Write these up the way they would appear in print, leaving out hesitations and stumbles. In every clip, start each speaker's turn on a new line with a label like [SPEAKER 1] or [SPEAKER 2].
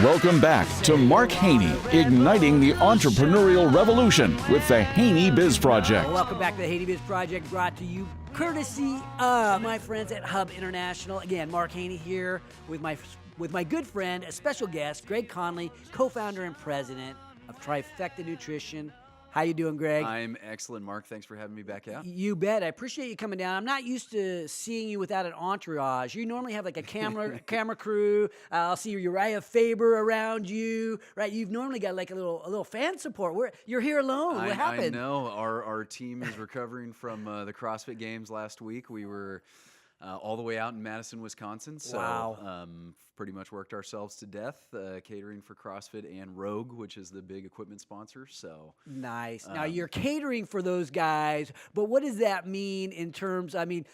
[SPEAKER 1] Welcome back to Mark Haney, igniting the entrepreneurial revolution with the HaneyBiz Project.
[SPEAKER 2] Welcome back to the HaneyBiz Project, brought to you courtesy of my friends at Hub International. Again, Mark Haney here with my good friend, a special guest, Greg Connolly, co-founder and president of Trifecta Nutrition. How you doing, Greg?
[SPEAKER 3] I'm excellent, Mark. Thanks for having me back out.
[SPEAKER 2] You bet. I appreciate you coming down. I'm not used to seeing you without an entourage. You normally have like a camera crew. I'll see Urijah Faber around you, right? You've normally got like a little fan support. You're here alone. What happened?
[SPEAKER 3] I know. Our team is recovering from the CrossFit Games last week. We were all the way out in Madison, Wisconsin. So,
[SPEAKER 2] wow.
[SPEAKER 3] Pretty much worked ourselves to death, catering for CrossFit and Rogue, which is the big equipment sponsor. So
[SPEAKER 2] nice. Now you're catering for those guys, but what does that mean in terms? I mean,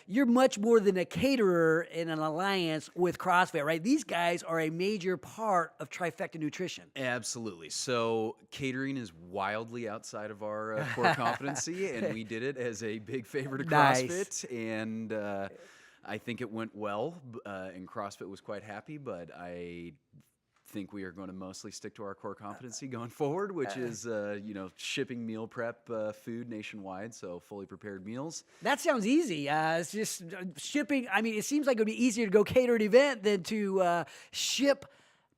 [SPEAKER 2] you're much more than a caterer in an alliance with CrossFit, right? These guys are a major part of Trifecta Nutrition.
[SPEAKER 3] Absolutely. So catering is wildly outside of our core competency, and we did it as a big favor to CrossFit.
[SPEAKER 2] Nice.
[SPEAKER 3] And I think it went well, and CrossFit was quite happy, but I think we are going to mostly stick to our core competency going forward, which is, shipping meal prep food nationwide, so fully prepared meals.
[SPEAKER 2] That sounds easy. It's just shipping. I mean, it seems like it would be easier to go cater an event than to ship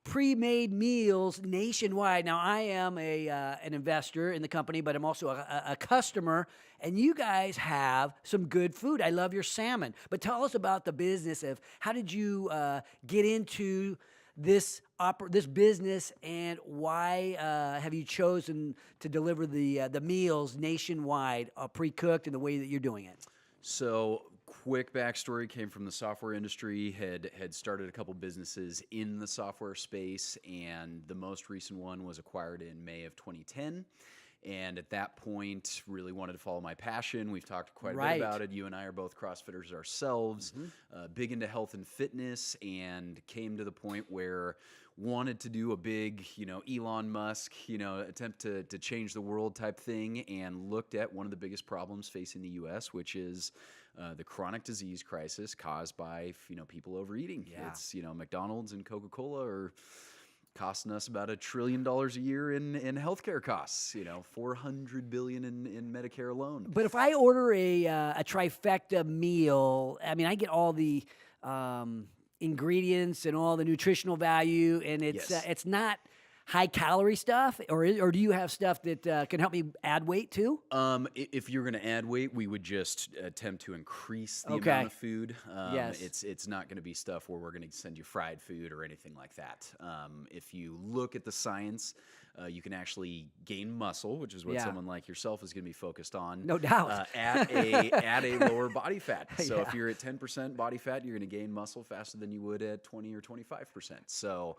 [SPEAKER 2] pre-made meals nationwide. Now, I am an investor in the company, but I'm also a customer, and you guys have some good food. I love your salmon. But tell us about the business of how did you get into this business, and why have you chosen to deliver the meals nationwide, pre-cooked, in the way that you're doing it?
[SPEAKER 3] So, quick backstory, came from the software industry, had started a couple businesses in the software space, and the most recent one was acquired in May of 2010. And at that point, really wanted to follow my passion. We've talked quite a bit about it. You and I are both CrossFitters ourselves, big into health and fitness, and came to the point where wanted to do a big, Elon Musk, attempt to change the world type thing, and looked at one of the biggest problems facing the U.S., which is the chronic disease crisis caused by, people overeating.
[SPEAKER 2] Yeah.
[SPEAKER 3] It's, McDonald's and Coca-Cola are costing us about $1 trillion a year in healthcare costs. $400 billion in Medicare alone.
[SPEAKER 2] But if I order a trifecta meal, I mean, I get all the ingredients and all the nutritional value, and it's not high calorie stuff, or do you have stuff that can help me add weight too?
[SPEAKER 3] If you're going to add weight, we would just attempt to increase the amount of food.
[SPEAKER 2] Yes.
[SPEAKER 3] It's not going to be stuff where we're going to send you fried food or anything like that. If you look at the science, you can actually gain muscle, which is what someone like yourself is going to be focused on.
[SPEAKER 2] No doubt.
[SPEAKER 3] At a lower body fat. So if you're at 10% body fat, you're going to gain muscle faster than you would at 20 or 25%. So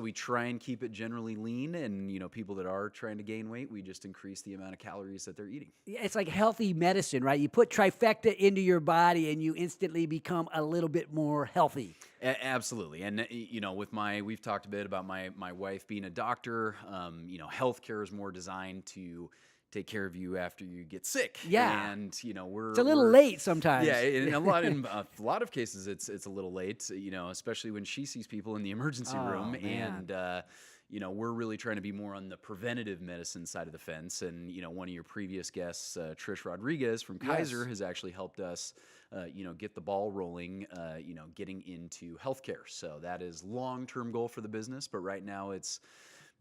[SPEAKER 3] we try and keep it generally lean, and people that are trying to gain weight, we just increase the amount of calories that they're eating.
[SPEAKER 2] Yeah, it's like healthy medicine, right? You put trifecta into your body, and you instantly become a little bit more healthy.
[SPEAKER 3] Absolutely, and we've talked a bit about my wife being a doctor. Healthcare is more designed to take care of you after you get sick.
[SPEAKER 2] Yeah,
[SPEAKER 3] and it's
[SPEAKER 2] a little late sometimes.
[SPEAKER 3] Yeah, in a lot of cases, it's a little late. Especially when she sees people in the emergency room,
[SPEAKER 2] man.
[SPEAKER 3] and we're really trying to be more on the preventative medicine side of the fence. And one of your previous guests, Trish Rodriguez from Kaiser, has actually helped us, get the ball rolling, getting into healthcare. So that is long-term goal for the business, but right now it's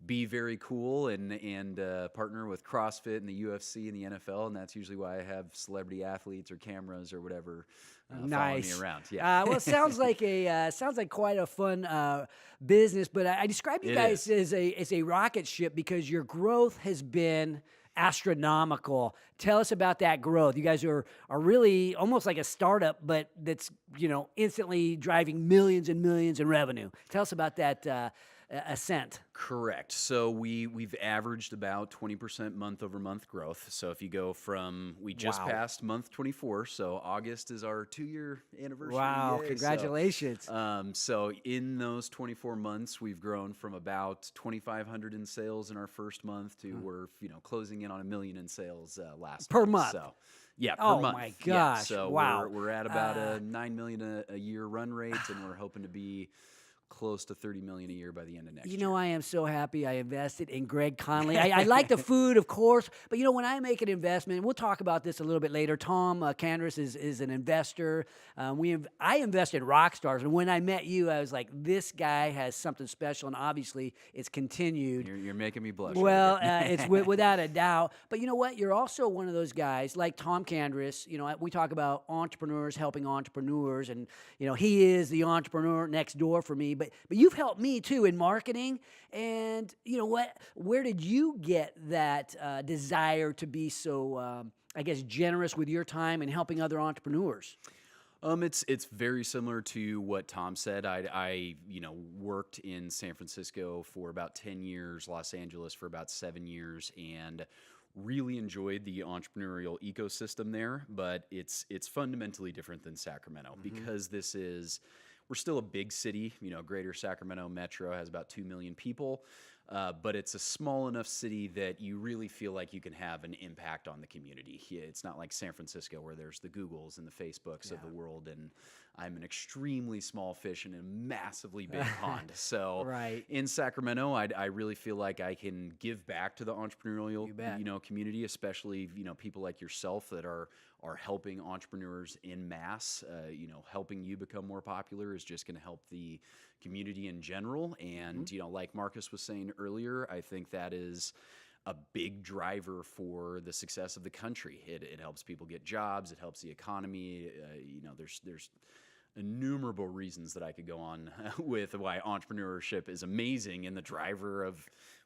[SPEAKER 3] be very cool and partner with CrossFit and the UFC and the NFL, and that's usually why I have celebrity athletes or cameras or whatever following me around. Yeah.
[SPEAKER 2] Well, it sounds like quite a fun business. But I describe you guys as a rocket ship because your growth has been astronomical. Tell us about that growth. You guys are really almost like a startup, but that's instantly driving millions and millions in revenue. Tell us about that ascent.
[SPEAKER 3] Correct. So we've averaged about 20% month over month growth. So if you go from, we just passed month 24, so August is our 2-year anniversary.
[SPEAKER 2] Wow,
[SPEAKER 3] Yay.
[SPEAKER 2] Congratulations.
[SPEAKER 3] So in those 24 months, we've grown from about 2,500 in sales in our first month to we're closing in on $1 million in sales last
[SPEAKER 2] per
[SPEAKER 3] month.
[SPEAKER 2] month.
[SPEAKER 3] So yeah, per
[SPEAKER 2] oh
[SPEAKER 3] month.
[SPEAKER 2] My gosh!
[SPEAKER 3] Yeah, so
[SPEAKER 2] wow,
[SPEAKER 3] we're at about a $9 million a year run rate, and we're hoping to be close to $30 million a year by the end of next year.
[SPEAKER 2] You know, I am so happy I invested in Greg Connolly. I like the food, of course, but you know, when I make an investment, and we'll talk about this a little bit later. Tom Candris is an investor. I invest in rock stars, and when I met you, I was like, this guy has something special, and obviously it's continued.
[SPEAKER 3] You're making me blush.
[SPEAKER 2] Well, it's without a doubt. But you know what? You're also one of those guys like Tom Candris. You know, we talk about entrepreneurs helping entrepreneurs, and you know, he is the entrepreneur next door for me. But you've helped me too in marketing. And you know what? Where did you get that desire to be so, I guess, generous with your time and helping other entrepreneurs?
[SPEAKER 3] It's very similar to what Tom said. I worked in San Francisco for about 10 years, Los Angeles for about 7 years, and really enjoyed the entrepreneurial ecosystem there. But it's fundamentally different than Sacramento because we're still a big city. You know, Greater Sacramento Metro has about 2 million people. But it's a small enough city that you really feel like you can have an impact on the community. It's not like San Francisco where there's the Googles and the Facebooks of the world, and I'm an extremely small fish in a massively big pond. So in Sacramento, I really feel like I can give back to the entrepreneurial community, especially people like yourself that are helping entrepreneurs in mass. Helping you become more popular is just going to help the community in general. And like Marcus was saying earlier, I think that is a big driver for the success of the country. It helps people get jobs. It helps the economy. There's innumerable reasons that I could go on with why entrepreneurship is amazing and the driver of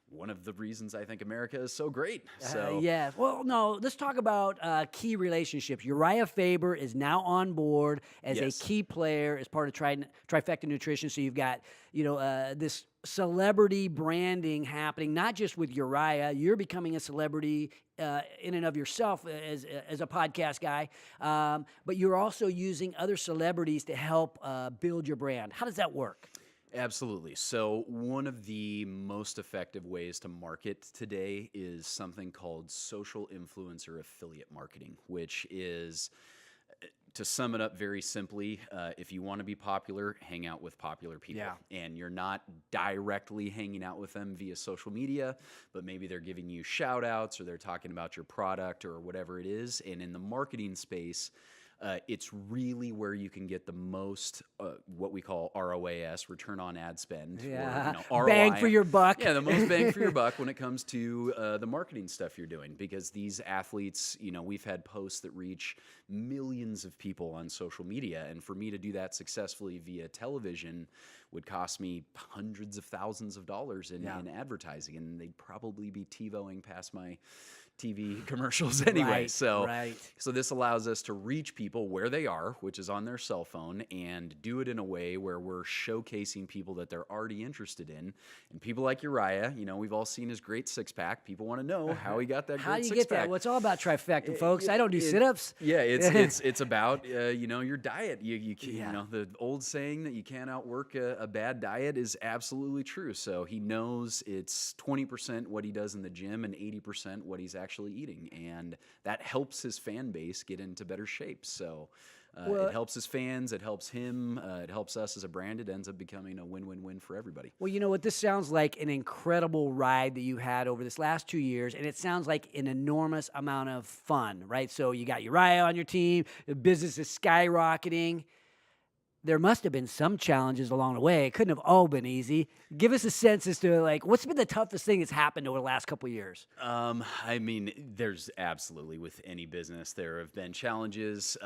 [SPEAKER 3] one of the reasons I think America is so great. So
[SPEAKER 2] yeah. Well, no, let's talk about key relationships. Urijah Faber is now on board as a key player as part of Trifecta Nutrition. So you've got, this celebrity branding happening, not just with Urijah. You're becoming a celebrity in and of yourself as a podcast guy, but you're also using other celebrities to help build your brand. How does that work?
[SPEAKER 3] Absolutely. So one of the most effective ways to market today is something called social influencer affiliate marketing, which is, to sum it up very simply, if you want to be popular, hang out with popular people. Yeah. And you're not directly hanging out with them via social media, but maybe they're giving you shout outs or they're talking about your product or whatever it is. And in the marketing space, it's really where you can get the most, what we call ROAS, return on ad spend.
[SPEAKER 2] Yeah,
[SPEAKER 3] or, ROI.
[SPEAKER 2] Bang for your buck.
[SPEAKER 3] Yeah, the most bang for your buck when it comes to the marketing stuff you're doing. Because these athletes, we've had posts that reach millions of people on social media. And for me to do that successfully via television would cost me hundreds of thousands of dollars in advertising. And they'd probably be TiVoing past my TV commercials anyway. So this allows us to reach people where they are, which is on their cell phone, and do it in a way where we're showcasing people that they're already interested in. And people like Urijah, we've all seen his great six-pack. People want to know how he got that
[SPEAKER 2] how
[SPEAKER 3] great
[SPEAKER 2] do you
[SPEAKER 3] six-pack.
[SPEAKER 2] Get that? Well, it's all about Trifecta, folks. I don't do sit-ups.
[SPEAKER 3] Yeah, it's about your diet. The old saying that you can't outwork a bad diet is absolutely true. So he knows it's 20% what he does in the gym and 80% what he's actually eating, and that helps his fan base get into better shape. So it helps his fans, it helps him, it helps us as a brand. It ends up becoming a win-win-win for everybody.
[SPEAKER 2] Well, you know what? This sounds like an incredible ride that you had over this last 2 years, and it sounds like an enormous amount of fun, right? So you got Urijah on your team, the business is skyrocketing. There must have been some challenges along the way. It couldn't have all been easy. Give us a sense as to what's been the toughest thing that's happened over the last couple of years?
[SPEAKER 3] There's absolutely, with any business, there have been challenges.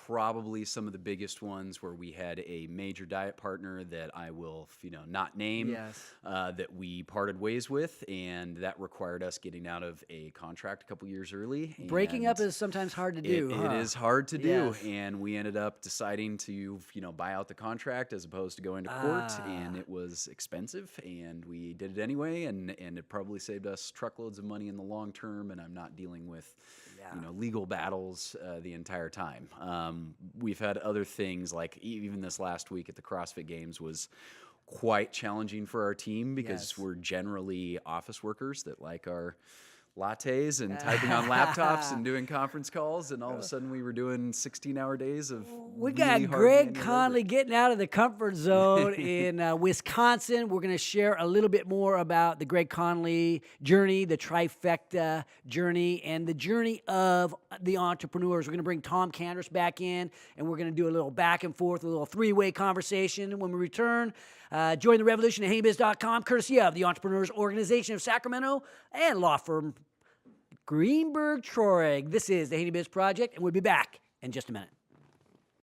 [SPEAKER 3] Probably some of the biggest ones where we had a major diet partner that I will, not name, that we parted ways with, and that required us getting out of a contract a couple years early.
[SPEAKER 2] Breaking up is sometimes hard to do.
[SPEAKER 3] It is hard to do, and we ended up deciding to, buy out the contract as opposed to going to court, and it was expensive, and we did it anyway, and it probably saved us truckloads of money in the long term, and I'm not dealing with legal battles the entire time. We've had other things, like even this last week at the CrossFit Games was quite challenging for our team because we're generally office workers that like our lattes and typing on laptops and doing conference calls, and all of a sudden we were doing 16-hour days of
[SPEAKER 2] We
[SPEAKER 3] really
[SPEAKER 2] got
[SPEAKER 3] hard
[SPEAKER 2] Greg
[SPEAKER 3] manual
[SPEAKER 2] Connolly
[SPEAKER 3] labor.
[SPEAKER 2] getting out of the comfort zone in Wisconsin. We're going to share a little bit more about the Greg Connolly journey, the trifecta journey, and the journey of the entrepreneurs. We're going to bring Tom Candris back in, and we're going to do a little back and forth, a little three-way conversation. When we return, join the revolution at HaneyBiz.com, courtesy of the Entrepreneurs Organization of Sacramento and law firm Greenberg Traurig. This is the HaneyBiz Project, and we'll be back in just a minute.